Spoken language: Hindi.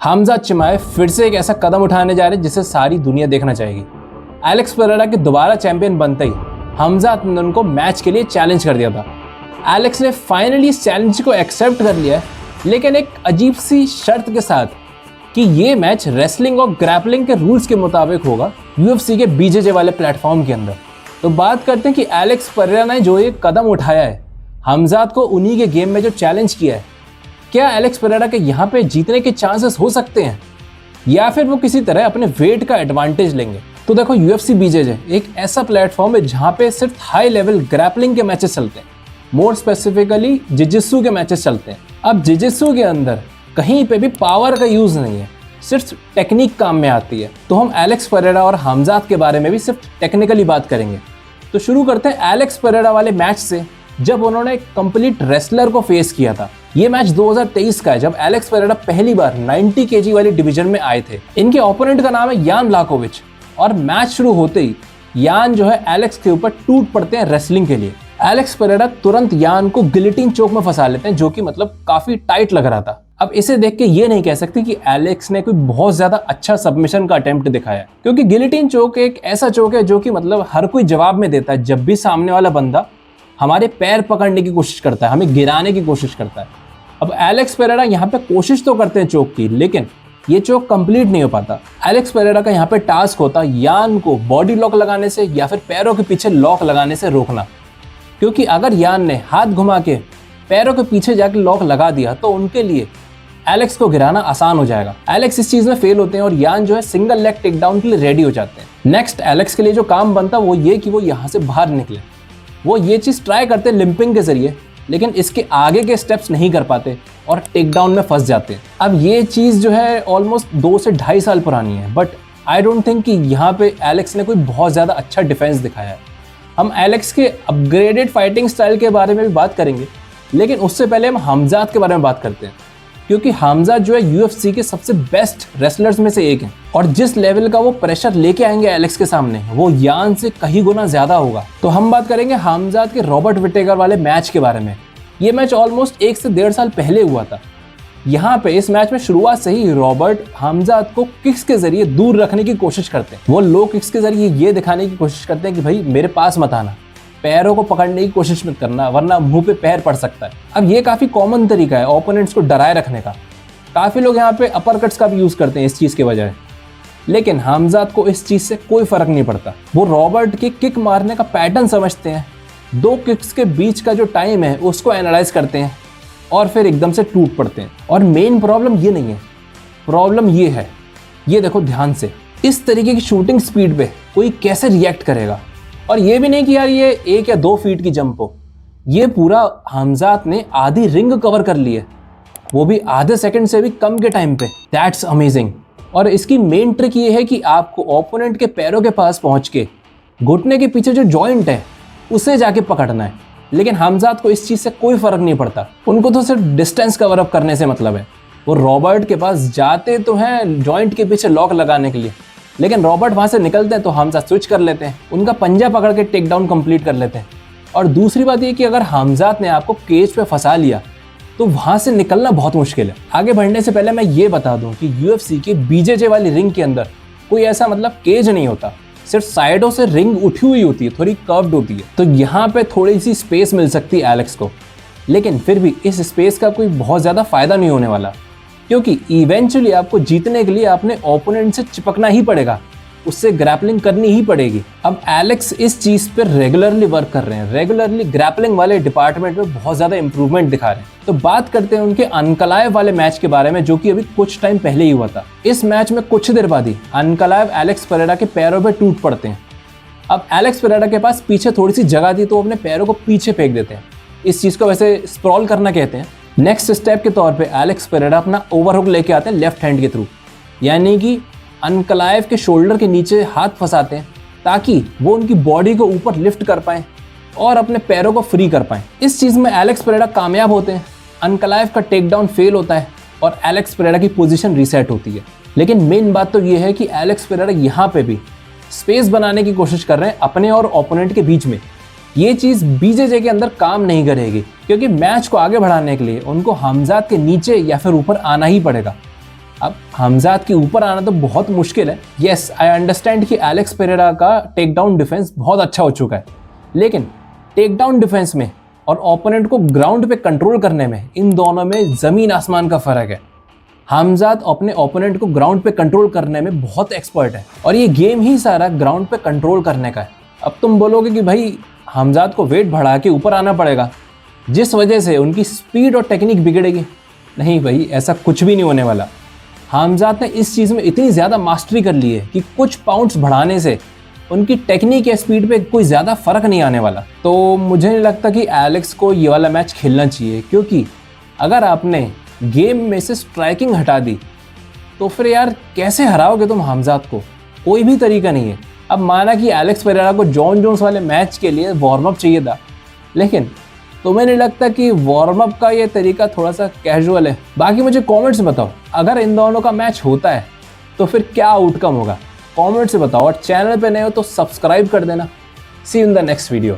हमजा चिमाए फिर से एक ऐसा कदम उठाने जा रहे हैं जिसे सारी दुनिया देखना चाहेगी। एलेक्स पेरेरा के दोबारा चैंपियन बनते ही हमजा ने उनको मैच के लिए चैलेंज कर दिया था। एलेक्स ने फाइनली इस चैलेंज को एक्सेप्ट कर लिया है, लेकिन एक अजीब सी शर्त के साथ कि ये मैच रेसलिंग और ग्रैपलिंग के रूल्स के मुताबिक होगा यूएफसी के बीजेजे वाले प्लेटफॉर्म के अंदर। तो बात करते हैं कि एलेक्स पेरेरा ने जो ये कदम उठाया है, हमजात को उन्हीं के गेम में जो चैलेंज किया है, क्या एलेक्स पेरेरा के यहाँ पे जीतने के चांसेस हो सकते हैं या फिर वो किसी तरह अपने वेट का एडवांटेज लेंगे? तो देखो, यूएफसी बीजेजे एक ऐसा प्लेटफॉर्म है जहाँ पे सिर्फ हाई लेवल ग्रैपलिंग के मैचेस चलते हैं, मोर स्पेसिफिकली जिजित्सु के मैचेस चलते हैं। अब जिजित्सु के अंदर कहीं पे भी पावर का यूज नहीं है, सिर्फ टेक्निक काम में आती है। तो हम एलेक्स पेरेरा और हमजात के बारे में भी सिर्फ टेक्निकली बात करेंगे। तो शुरू करते हैं एलेक्स पेरेरा वाले मैच से, जब उन्होंने एक कंप्लीट रेसलर को फेस किया था। ये मैच 2023 का है, जब एलेक्स पेरेरा पहली बार 90 केजी वाली डिवीजन में आए थे। इनके ओपोनेंट का नाम है यान ब्लॉकोविच, और मैच शुरू होते ही यान जो है एलेक्स के ऊपर टूट पड़ते हैं रेसलिंग के लिए। एलेक्स पेरेरा तुरंत यान को गिलिटिन चोक में फंसा लेते हैं, जो कि मतलब काफी टाइट लग रहा था। अब इसे देख के ये नहीं कह सकते कि एलेक्स ने कोई बहुत ज्यादा अच्छा सबमिशन का अटेम्प्ट दिखाया, क्योंकि गिलिटिन चोक एक ऐसा चोक है जो कि मतलब हर कोई जवाब में देता है जब भी सामने वाला बंदा हमारे पैर पकड़ने की कोशिश करता है, हमें गिराने की कोशिश करता है। अब एलेक्स पेरेरा यहाँ पे कोशिश तो करते हैं चोक की, लेकिन ये चोक कंप्लीट नहीं हो पाता। एलेक्स पेरेरा का यहाँ पे टास्क होता है यान को बॉडी लॉक लगाने से या फिर पैरों के पीछे लॉक लगाने से रोकना, क्योंकि अगर यान ने हाथ घुमा के पैरों के पीछे जाके लॉक लगा दिया तो उनके लिए एलेक्स को गिराना आसान हो जाएगा। एलेक्स इस चीज में फेल होते हैं और यान जो है सिंगल लेग टेक डाउन के लिए रेडी हो जाते हैं। नेक्स्ट एलेक्स के लिए जो काम बनता है वो ये कि वो यहाँ से बाहर निकले। वो ये चीज ट्राई करते हैं लिंपिंग के जरिए, लेकिन इसके आगे के स्टेप्स नहीं कर पाते और टेक डाउन में फंस जाते हैं। अब ये चीज जो है ऑलमोस्ट 2 से 2.5 साल पुरानी है, बट आई डोंट थिंक कि यहाँ पे एलेक्स ने कोई बहुत ज्यादा अच्छा डिफेंस दिखाया है। हम एलेक्स के अपग्रेडेड फाइटिंग स्टाइल के बारे में भी बात करेंगे, लेकिन उससे पहले हम हमजात के बारे में बात करते हैं, क्योंकि हमजात जो है यूएफसी के सबसे बेस्ट रेसलर्स में से एक है, और जिस लेवल का वो प्रेशर लेके आएंगे एलेक्स के सामने, वो यान से कहीं गुना ज्यादा होगा। तो हम बात करेंगे हमजात के रॉबर्ट विटेकर वाले मैच के बारे में। ये मैच ऑलमोस्ट 1 से 1.5 साल पहले हुआ था। यहाँ पे इस मैच में शुरुआत से ही रॉबर्ट हमजात को किक्स के जरिए दूर रखने की कोशिश करते हैं। वो लो किक्स के जरिए ये दिखाने की कोशिश करते हैं कि भाई मेरे पास मत आना, पैरों को पकड़ने की कोशिश मत करना, वरना मुंह पे पैर पड़ सकता है। अब ये काफी कॉमन तरीका है ओपोनेंट्स को डराए रखने का। काफी लोग यहाँ पे अपर कट्स का भी यूज करते हैं इस चीज के बजाय, लेकिन हमजात को इस चीज से कोई फर्क नहीं पड़ता। वो रॉबर्ट के किक मारने का पैटर्न समझते हैं, 2 किक्स के बीच का जो टाइम है उसको एनालाइज करते हैं और फिर एकदम से टूट पड़ते हैं। और मेन प्रॉब्लम ये नहीं है, प्रॉब्लम ये है, ये देखो ध्यान से, इस तरीके की शूटिंग स्पीड पे कोई कैसे रिएक्ट करेगा। और ये भी नहीं कि यार ये 1 या 2 फीट की जंप हो, ये पूरा हमजात ने आधी रिंग कवर कर ली है, वो भी आधे सेकंड से भी कम के टाइम पे। That's amazing. और इसकी मेन ट्रिक ये है कि आपको ओपोनेंट के पैरों के पास पहुंच के घुटने के पीछे जो जॉइंट है उसे जाके पकड़ना है। लेकिन हमजात को इस चीज से कोई फर्क नहीं पड़ता, उनको तो सिर्फ डिस्टेंस कवर अप करने से मतलब है। वो रॉबर्ट के पास जाते तो हैं जॉइंट के पीछे लॉक लगाने के लिए, लेकिन रॉबर्ट वहां से निकलते हैं तो हमजात स्विच कर लेते हैं, उनका पंजा पकड़ के टेक डाउन कंप्लीट कर लेते हैं। और दूसरी बात ये कि अगर हमजात ने आपको केज पे फंसा लिया तो वहां से निकलना बहुत मुश्किल है। आगे बढ़ने से पहले मैं ये बता दूं कि यूएफसी के बीजेजे वाली रिंग के अंदर कोई ऐसा मतलब केज नहीं होता, सिर्फ साइडों से रिंग उठी हुई होती है, थोड़ी कर्व्ड होती है। तो यहाँ पे थोड़ी सी स्पेस मिल सकती है एलेक्स को, लेकिन फिर भी इस स्पेस का कोई बहुत ज्यादा फायदा नहीं होने वाला, क्योंकि इवेंचुअली आपको जीतने के लिए अपने ओपोनेंट से चिपकना ही पड़ेगा, उससे ग्रैपलिंग करनी ही पड़ेगी। अब एलेक्स इस चीज पे रेगुलरली वर्क कर रहे हैं, रेगुलरली ग्रैपलिंग वाले डिपार्टमेंट में बहुत ज्यादा इंप्रूवमेंट दिखा रहे हैं। तो बात करते हैं उनके अनकलाएव वाले मैच के बारे में, जो कि अभी कुछ टाइम पहले ही हुआ था। इस मैच में कुछ देर बाद ही अनकलाएव एलेक्स पेरेरा के पैरों पे टूट पड़ते हैं। अब एलेक्स पेरेरा के पास पीछे थोड़ी सी जगह थी, तो अपने पैरों को पीछे फेंक देते हैं। इस चीज को वैसे स्प्रॉल करना कहते हैं। नेक्स्ट स्टेप के तौर पे एलेक्स पेरेरा अपना ओवरहुक लेके आते हैं लेफ्ट हैंड के थ्रू, यानी कि अनकलाएव के शोल्डर के नीचे हाथ फंसाते हैं ताकि वो उनकी बॉडी को ऊपर लिफ्ट कर पाएं और अपने पैरों को फ्री कर पाएं। इस चीज में एलेक्स पेरेरा कामयाब होते हैं, अनकलाएव का टेक डाउन फेल होता है और एलेक्स पेरेरा की पोजीशन रीसेट होती है। लेकिन मेन बात तो ये है कि एलेक्स पेरेरा यहाँ पे भी स्पेस बनाने की कोशिश कर रहे हैं अपने और ओपोनेंट के बीच में। ये चीज बीजेजे के अंदर काम नहीं करेगी, क्योंकि मैच को आगे बढ़ाने के लिए उनको हमजात के नीचे या फिर ऊपर आना ही पड़ेगा। अब हमजाद के ऊपर आना तो बहुत मुश्किल है। यस, आई अंडरस्टैंड कि एलेक्स पेरेरा का टेक डाउन डिफेंस बहुत अच्छा हो चुका है, लेकिन टेक डाउन डिफेंस में और ओपोनेंट को ग्राउंड पे कंट्रोल करने में इन दोनों में ज़मीन आसमान का फ़र्क है। हमजाद अपने ओपोनेंट को ग्राउंड पे कंट्रोल करने में बहुत एक्सपर्ट है और ये गेम ही सारा ग्राउंड पे कंट्रोल करने का है। अब तुम बोलोगे कि भाई हमजाद को वेट बढ़ा के ऊपर आना पड़ेगा, जिस वजह से उनकी स्पीड और टेक्निक बिगड़ेगी। नहीं भाई, ऐसा कुछ भी नहीं होने वाला। हमजाद ने इस चीज़ में इतनी ज़्यादा मास्टरी कर ली है कि कुछ पाउंड्स बढ़ाने से उनकी टेक्निक या स्पीड पे कोई ज़्यादा फ़र्क नहीं आने वाला। तो मुझे नहीं लगता कि एलेक्स को ये वाला मैच खेलना चाहिए, क्योंकि अगर आपने गेम में से स्ट्राइकिंग हटा दी तो फिर यार कैसे हराओगे तुम हमजाद को? कोई भी तरीका नहीं है। अब माना कि एलेक्स पेरेरा को जॉन जोन्स वाले मैच के लिए वार्म अप चाहिए था, लेकिन तुम्हें नहीं लगता कि वार्म अप का ये तरीका थोड़ा सा कैजुअल है? बाकी मुझे कमेंट्स में बताओ, अगर इन दोनों का मैच होता है तो फिर क्या आउटकम होगा? कमेंट से बताओ और चैनल पे नए हो तो सब्सक्राइब कर देना। See you in the next video.